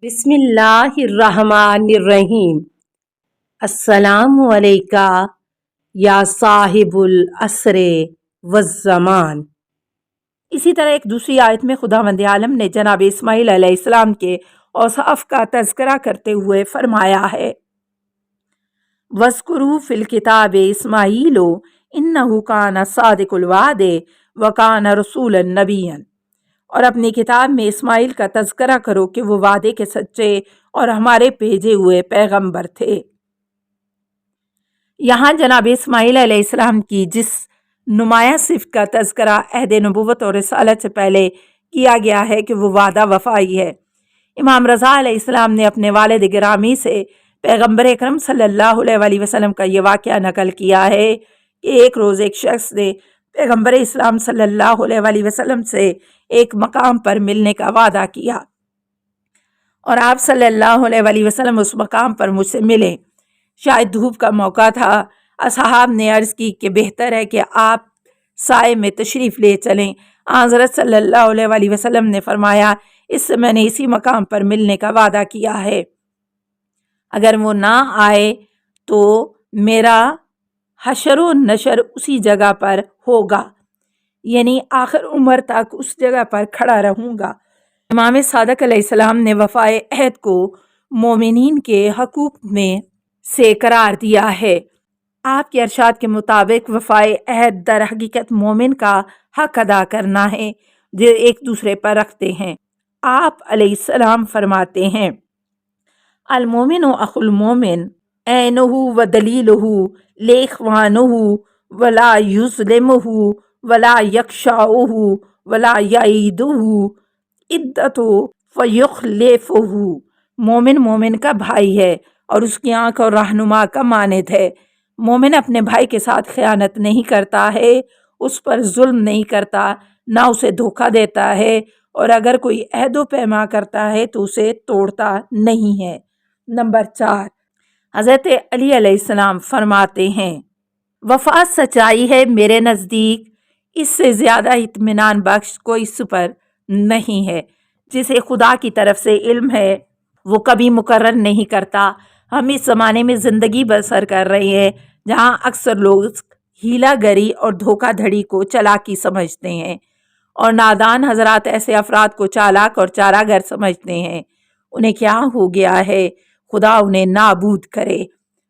بسم اللہ الرحمن الرحیم۔ السلام علیکہ یا صاحب العصر والزمان۔ اسی طرح ایک دوسری آیت میں خداوند عالم نے جناب اسماعیل علیہ السلام کے اوصاف کا تذکرہ کرتے ہوئے فرمایا ہے، وَاذْكُرُوا فِي الْكِتَابِ إِسْمَاعِیلَ إِنَّهُ كَانَ صَادِقَ الْوَعْدِ وَكَانَ رَسُولًا نَبِيًّا، اور اپنی کتاب میں اسماعیل کا تذکرہ کرو کہ وہ وعدے کے سچے اور ہمارے بھیجے ہوئے پیغمبر تھے۔ یہاں جناب اسماعیل علیہ السلام کی جس نمایاں صفت کا تذکرہ عہد نبوت اور رسالت سے پہلے کیا گیا ہے کہ وہ وعدہ وفائی ہے، امام رضا علیہ السلام نے اپنے والد گرامی سے پیغمبر اکرم صلی اللہ علیہ وسلم کا یہ واقعہ نقل کیا ہے کہ ایک روز ایک شخص نے پیغمبر اسلام صلی اللہ علیہ وسلم سے ایک مقام پر ملنے کا وعدہ کیا، اور آپ صلی اللہ علیہ وسلم اس مقام پر مجھ سے ملے۔ شاید دھوپ کا موقع تھا۔ اصحاب نے عرض کی کہ بہتر ہے کہ آپ سائے میں تشریف لے چلیں۔ حضرت صلی اللہ علیہ وسلم نے فرمایا، اس سے میں نے اسی مقام پر ملنے کا وعدہ کیا ہے، اگر وہ نہ آئے تو میرا حشر و نشر اسی جگہ پر ہوگا، یعنی آخر عمر تک اس جگہ پر کھڑا رہوں گا۔ امام صادق علیہ السلام نے وفائے عہد کو مومنین کے حقوق میں سے قرار دیا ہے۔ آپ کے ارشاد کے مطابق وفائے عہد در حقیقت مومن کا حق ادا کرنا ہے جو ایک دوسرے پر رکھتے ہیں۔ آپ علیہ السلام فرماتے ہیں، المومن اخو المومن عینہ و دلیلہ لاخوانہ ولا یظلمہ ولا یخشعہ ولا یعیدہ عدتہ فیخلفہ۔ مومن مومن کا بھائی ہے اور اس کی آنکھ اور رہنما کا مانند ہے۔ مومن اپنے بھائی کے ساتھ خیانت نہیں کرتا ہے، اس پر ظلم نہیں کرتا، نہ اسے دھوکہ دیتا ہے، اور اگر کوئی عہد و پیما کرتا ہے تو اسے توڑتا نہیں ہے۔ نمبر 4، حضرت علی علیہ السلام فرماتے ہیں، وفا سچائی ہے میرے نزدیک، اس سے زیادہ اطمینان بخش کوئی سپر نہیں ہے۔ جسے خدا کی طرف سے علم ہے وہ کبھی مقرر نہیں کرتا۔ ہم اس زمانے میں زندگی بسر کر رہے ہیں جہاں اکثر لوگ ہیلا گری اور دھوکہ دھڑی کو چالاکی سمجھتے ہیں، اور نادان حضرات ایسے افراد کو چالاک اور چارہ گر سمجھتے ہیں۔ انہیں کیا ہو گیا ہے، خدا انہیں نابود کرے۔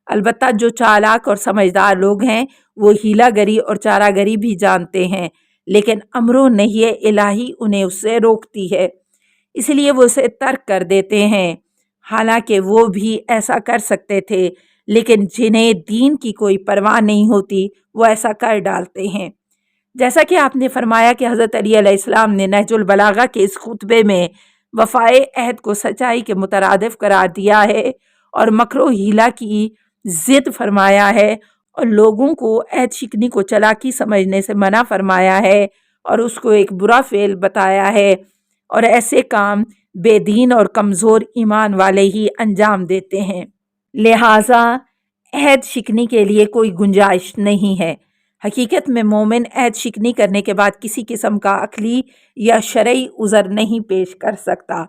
البتہ جو چالاک اور سمجھدار لوگ ہیں وہ ہیلا گری اور چارہ گری بھی جانتے ہیں، لیکن امر و نہی الہی انہیں اس سے روکتی ہے، اس لیے وہ اسے ترک کر دیتے ہیں۔ حالانکہ وہ بھی ایسا کر سکتے تھے، لیکن جنہیں دین کی کوئی پرواہ نہیں ہوتی وہ ایسا کر ڈالتے ہیں۔ جیسا کہ آپ نے فرمایا کہ حضرت علی علیہ السلام نے نہج البلاغہ کے اس خطبے میں وفائے عہد کو سچائی کے مترادف قرار دیا ہے اور مکر و ہیلا کی ضد فرمایا ہے، اور لوگوں کو عہد شکنی کو چالاکی سمجھنے سے منع فرمایا ہے اور اس کو ایک برا فعل بتایا ہے، اور ایسے کام بے دین اور کمزور ایمان والے ہی انجام دیتے ہیں۔ لہٰذا عہد شکنی کے لیے کوئی گنجائش نہیں ہے۔ حقیقت میں مومن عہد شکنی کرنے کے بعد کسی قسم کا عقلی یا شرعی عذر نہیں پیش کر سکتا۔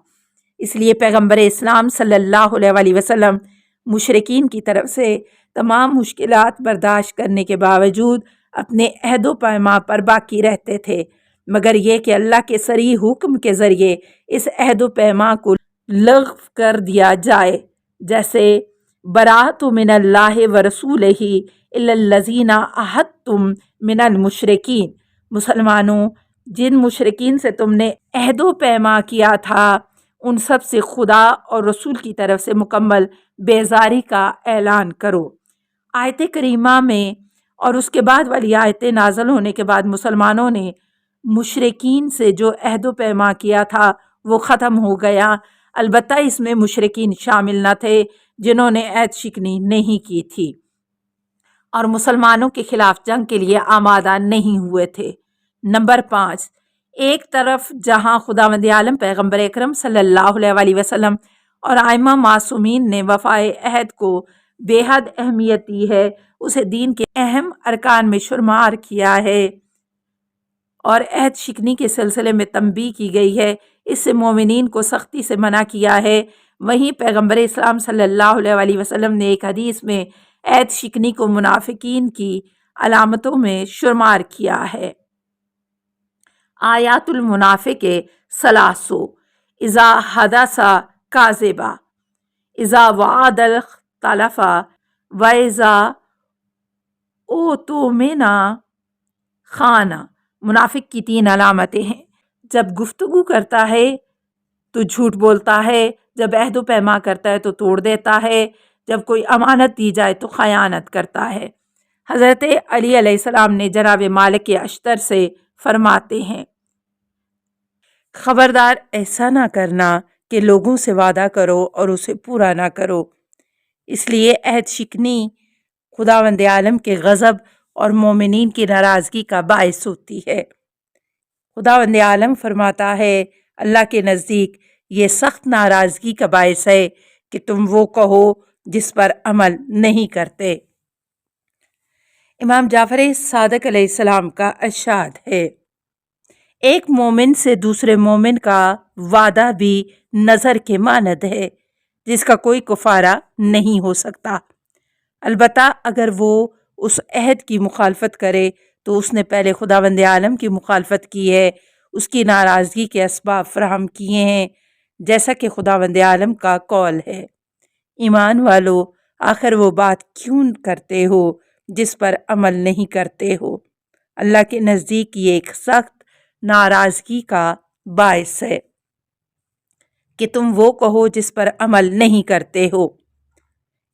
اس لیے پیغمبر اسلام صلی اللہ علیہ وسلم مشرکین کی طرف سے تمام مشکلات برداشت کرنے کے باوجود اپنے عہد و پیما پر باقی رہتے تھے، مگر یہ کہ اللہ کے صریح حکم کے ذریعے اس عہد و پیما کو لغو کر دیا جائے، جیسے براۃ من اللہ ورسولہ الی الذین عاہدتم من المشرکین۔ مسلمانوں، جن مشرکین سے تم نے عہد و پیما کیا تھا ان سب سے خدا اور رسول کی طرف سے مکمل بیزاری کا اعلان کرو۔ آیت کریمہ میں اور اس کے بعد والی آیتیں نازل ہونے کے بعد مسلمانوں نے مشرکین سے جو عہد و پیما کیا تھا وہ ختم ہو گیا، البتہ اس میں مشرکین شامل نہ تھے جنہوں نے عہد شکنی نہیں کی تھی اور مسلمانوں کے خلاف جنگ کے لیے آمادہ نہیں ہوئے تھے۔ نمبر 5، ایک طرف جہاں خداوند عالم پیغمبر اکرم صلی اللہ علیہ وسلم اور ائمہ معصومین نے وفائے عہد کو بے حد اہمیت دی ہے، اسے دین کے اہم ارکان میں شمار کیا ہے، اور عہد شکنی کے سلسلے میں تنبیہ کی گئی ہے، اس سے مومنین کو سختی سے منع کیا ہے، وہیں پیغمبر اسلام صلی اللہ علیہ وسلم نے ایک حدیث میں عہد شکنی کو منافقین کی علامتوں میں شمار کیا ہے۔ آیات المنافق ثلاثو اذا حدث کاذبا، اذا وعد اختلف، و اذا اؤتمن خان۔ منافق کی 3 علامتیں ہیں: جب گفتگو کرتا ہے تو جھوٹ بولتا ہے، جب عہد و پیما کرتا ہے تو توڑ دیتا ہے، جب کوئی امانت دی جائے تو خیانت کرتا ہے۔ حضرت علی علیہ السلام نے جناب مالک اشتر سے فرماتے ہیں، خبردار ایسا نہ کرنا کہ لوگوں سے وعدہ کرو اور اسے پورا نہ کرو، اس لیے عہد شکنی خداوند عالم کے غضب اور مومنین کی ناراضگی کا باعث ہوتی ہے۔ خداوند عالم فرماتا ہے، اللہ کے نزدیک یہ سخت ناراضگی کا باعث ہے کہ تم وہ کہو جس پر عمل نہیں کرتے۔ امام جعفر صادق علیہ السلام کا ارشاد ہے، ایک مومن سے دوسرے مومن کا وعدہ بھی نظر کے مانند ہے جس کا کوئی کفارہ نہیں ہو سکتا، البتہ اگر وہ اس عہد کی مخالفت کرے تو اس نے پہلے خداوند عالم کی مخالفت کی ہے، اس کی ناراضگی کے اسباب فراہم کیے ہیں، جیسا کہ خداوند عالم کا قول ہے، ایمان والو آخر وہ بات کیوں کرتے ہو جس پر عمل نہیں کرتے ہو، اللہ کے نزدیک یہ ایک سخت ناراضگی کا باعث ہے کہ تم وہ کہو جس پر عمل نہیں کرتے ہو۔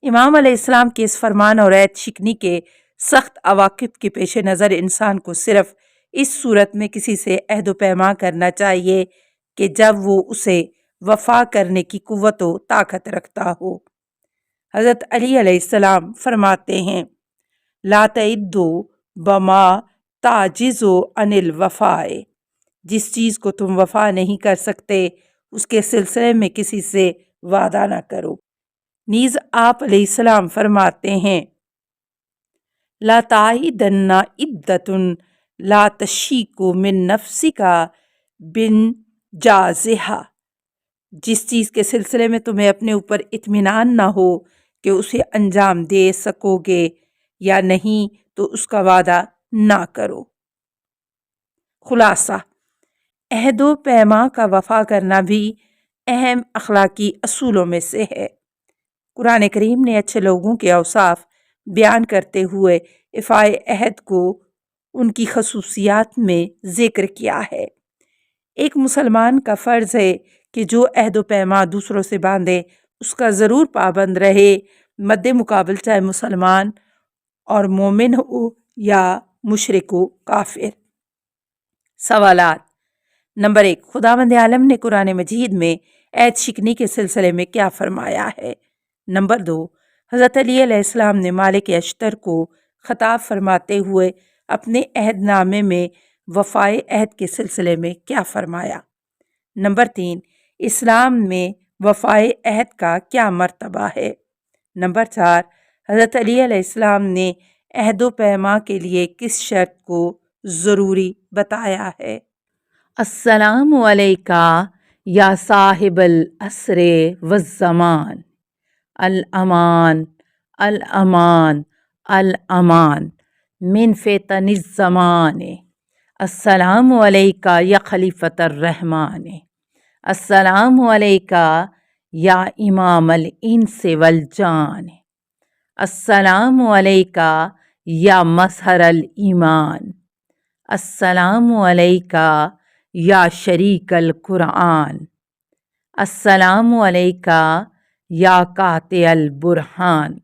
امام علیہ السلام کے اس فرمان اور عہد شکنی کے سخت عواقب کے پیش نظر انسان کو صرف اس صورت میں کسی سے عہد و پیما کرنا چاہیے کہ جب وہ اسے وفا کرنے کی قوت و طاقت رکھتا ہو۔ حضرت علی علیہ السلام فرماتے ہیں، لا تعدوا بما تعجزوا عن الوفاء، جس چیز کو تم وفا نہیں کر سکتے اس کے سلسلے میں کسی سے وعدہ نہ کرو۔ نیز آپ علیہ السلام فرماتے ہیں، لا تعیدن عدۃ لا تشیک من نفسک بانجازھا، جس چیز کے سلسلے میں تمہیں اپنے اوپر اطمینان نہ ہو کہ اسے انجام دے سکو گے یا نہیں تو اس کا وعدہ نہ کرو۔ خلاصہ، عہد و پیما کا وفا کرنا بھی اہم اخلاقی اصولوں میں سے ہے۔ قرآن کریم نے اچھے لوگوں کے اوصاف بیان کرتے ہوئے وفائے عہد کو ان کی خصوصیات میں ذکر کیا ہے۔ ایک مسلمان کا فرض ہے کہ جو عہد و پیما دوسروں سے باندھے اس کا ضرور پابند رہے، مد مقابل چاہے مسلمان اور مومن ہو یا مشرک و کافر۔ سوالات: نمبر 1، خداوند عالم نے قرآن مجید میں عہد شکنی کے سلسلے میں کیا فرمایا ہے؟ نمبر 2، حضرت علی علیہ السلام نے مالک اشتر کو خطاب فرماتے ہوئے اپنے عہد نامے میں وفائے عہد کے سلسلے میں کیا فرمایا؟ نمبر 3، اسلام میں وفائے عہد کا کیا مرتبہ ہے؟ نمبر 4، حضرت علی علیہ السلام نے عہد و پیما کے لیے کس شرط کو ضروری بتایا ہے؟ السلام علیکہ یا صاحب العصر والزمان، الامان الامان الامان من فتن الزمان، السلام علیکہ یا خلیفۃ الرحمن، السلام علیکہ یا امام الانس والجان، السلام علیکہ یا مظہر الایمان، السلام علیکہ یا شریک القرآن، السلام علیکہ یا قاطع البرہان،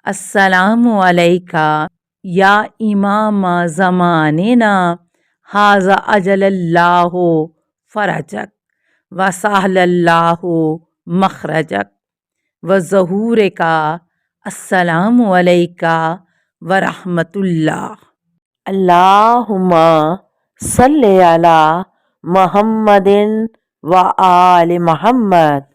السلام علیکہ یا امام زماننا ھذا اجل اللہ فرجک وسہل اللہ مخرجک وظہورک، السلام علیکہ ورحمۃ اللہ۔ اللہم صلی علی محمد و آل محمد۔